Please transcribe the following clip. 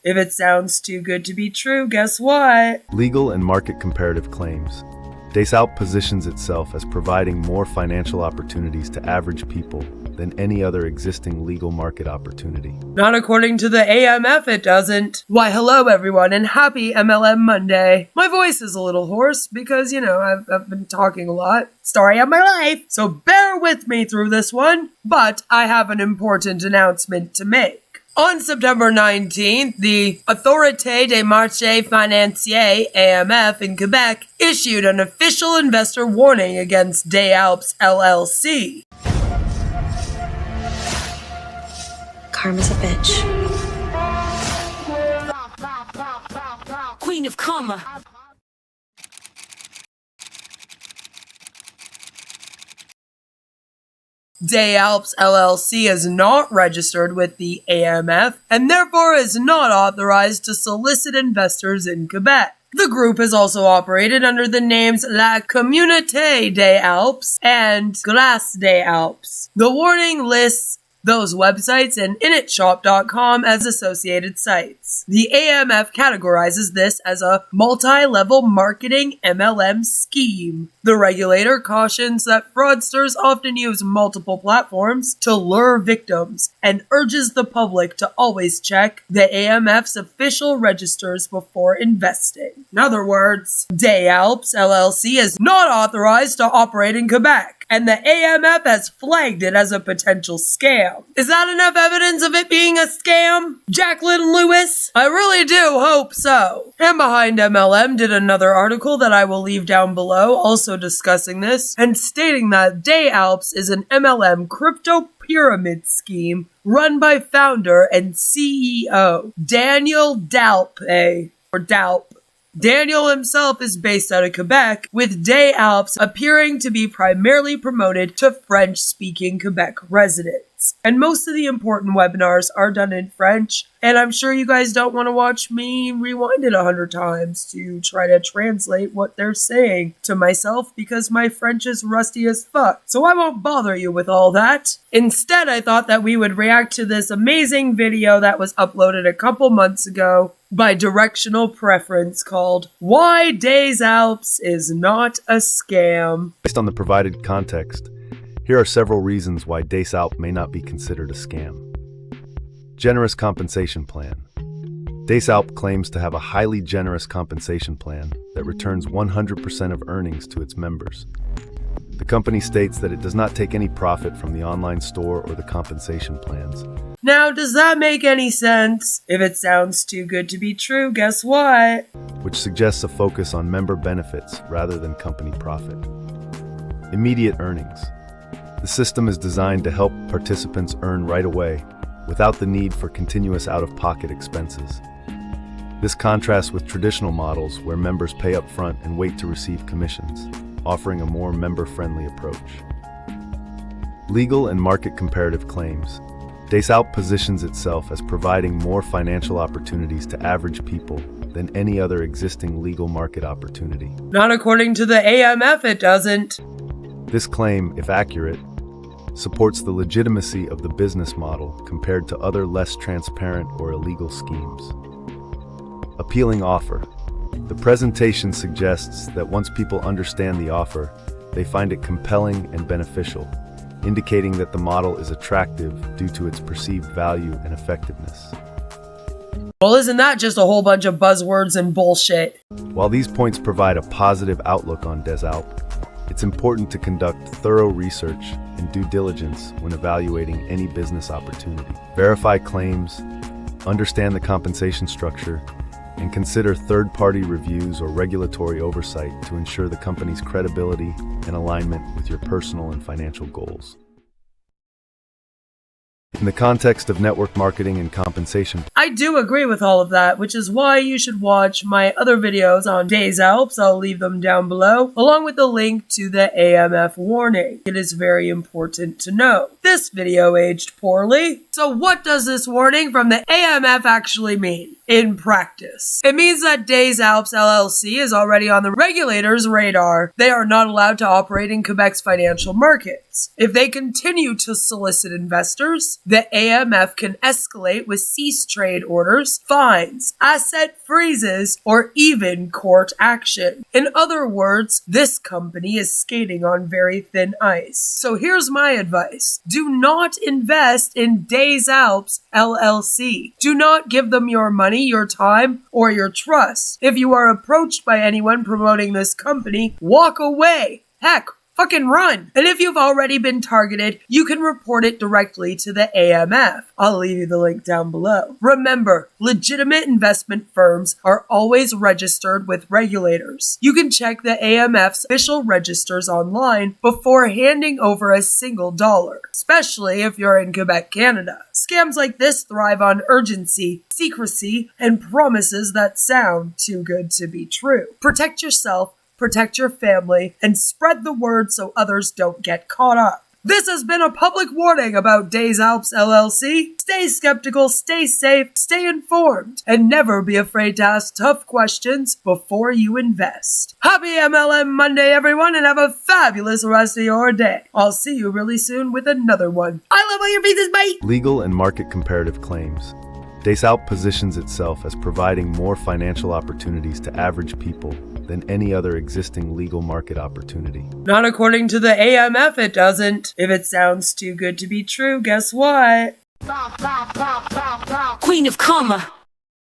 If it sounds too good to be true, guess what? Legal and market comparative claims. Des Alpes positions itself as providing more financial opportunities to average people than any other existing legal market opportunity. Not according to the AMF, it doesn't. Why, hello everyone, and happy MLM Monday. My voice is a little hoarse because, I've been talking a lot. Story of my life. So bear with me through this one, but I have an important announcement to make. On September 19th, the Autorité des Marchés Financiers, AMF, in Quebec issued an official investor warning against Des Alpes LLC. Karma's a bitch. Queen of Karma. Des Alpes LLC is not registered with the AMF and therefore is not authorized to solicit investors in Quebec. The group has also operated under the names La Communauté des Alpes and Grâce des Alpes. The warning lists those websites and initshop.com as associated sites. The AMF categorizes this as a multi-level marketing MLM scheme. The regulator cautions that fraudsters often use multiple platforms to lure victims and urges the public to always check the AMF's official registers before investing. In other words, Des Alpes LLC is not authorized to operate in Quebec, and the AMF has flagged it as a potential scam. Is that enough evidence of it being a scam? Jacqueline Lewis? I really do hope so. And Behind MLM did another article that I will leave down below, also discussing this, and stating that Des Alpes is an MLM crypto pyramid scheme run by founder and CEO Daniel Dalpe, or Dalp. Daniel himself is based out of Quebec, with Des Alpes appearing to be primarily promoted to French-speaking Quebec residents. And most of the important webinars are done in French, and I'm sure you guys don't want to watch me rewind it 100 times to try to translate what they're saying to myself because my French is rusty as fuck. So I won't bother you with all that. Instead, I thought that we would react to this amazing video that was uploaded a couple months ago by Directional Preference called Why Des Alpes is Not a Scam. Based on the provided context, here are several reasons why Des Alpes may not be considered a scam. Generous compensation plan. Des Alpes claims to have a highly generous compensation plan that returns 100% of earnings to its members. The company states that it does not take any profit from the online store or the compensation plans. Now, does that make any sense? If it sounds too good to be true, guess what? Which suggests a focus on member benefits rather than company profit. Immediate earnings. The system is designed to help participants earn right away without the need for continuous out-of-pocket expenses. This contrasts with traditional models where members pay up front and wait to receive commissions, offering a more member-friendly approach. Legal and market comparative claims. Des Alpes positions itself as providing more financial opportunities to average people than any other existing legal market opportunity. Not according to the AMF, it doesn't. This claim, if accurate, supports the legitimacy of the business model compared to other less transparent or illegal schemes. Appealing offer. The presentation suggests that once people understand the offer, they find it compelling and beneficial, indicating that the model is attractive due to its perceived value and effectiveness. Well, isn't that just a whole bunch of buzzwords and bullshit? While these points provide a positive outlook on Des Alpes, it's important to conduct thorough research and due diligence when evaluating any business opportunity. Verify claims, understand the compensation structure, and consider third-party reviews or regulatory oversight to ensure the company's credibility and alignment with your personal and financial goals. In the context of network marketing and compensation, I do agree with all of that, which is why you should watch my other videos on Des Alpes. I'll leave them down below, along with a link to the AMF warning. It is very important to know. This video aged poorly. So what does this warning from the AMF actually mean in practice? It means that Des Alpes LLC is already on the regulator's radar. They are not allowed to operate in Quebec's financial markets. If they continue to solicit investors, The AMF can escalate with cease trade orders, fines, asset freezes, or even court action. In other words, this company is skating on very thin ice. So here's my advice. Do not invest in Des Alpes LLC. Do not give them your money, your time, or your trust. If you are approached by anyone promoting this company, walk away. Heck, fucking run. And if you've already been targeted, you can report it directly to the AMF. I'll leave you the link down below. Remember, legitimate investment firms are always registered with regulators. You can check the AMF's official registers online before handing over a single dollar, especially if you're in Quebec, Canada. Scams like this thrive on urgency, secrecy, and promises that sound too good to be true. Protect yourself, protect your family, and spread the word so others don't get caught up. This has been a public warning about Des Alpes LLC. Stay skeptical, stay safe, stay informed, and never be afraid to ask tough questions before you invest. Happy MLM Monday, everyone, and have a fabulous rest of your day. I'll see you really soon with another one. I love all your faces, bye! Legal and market comparative claims. Des Alpes positions itself as providing more financial opportunities to average people than any other existing legal market opportunity. Not according to the AMF, it doesn't. If it sounds too good to be true, guess what? Queen of Karma.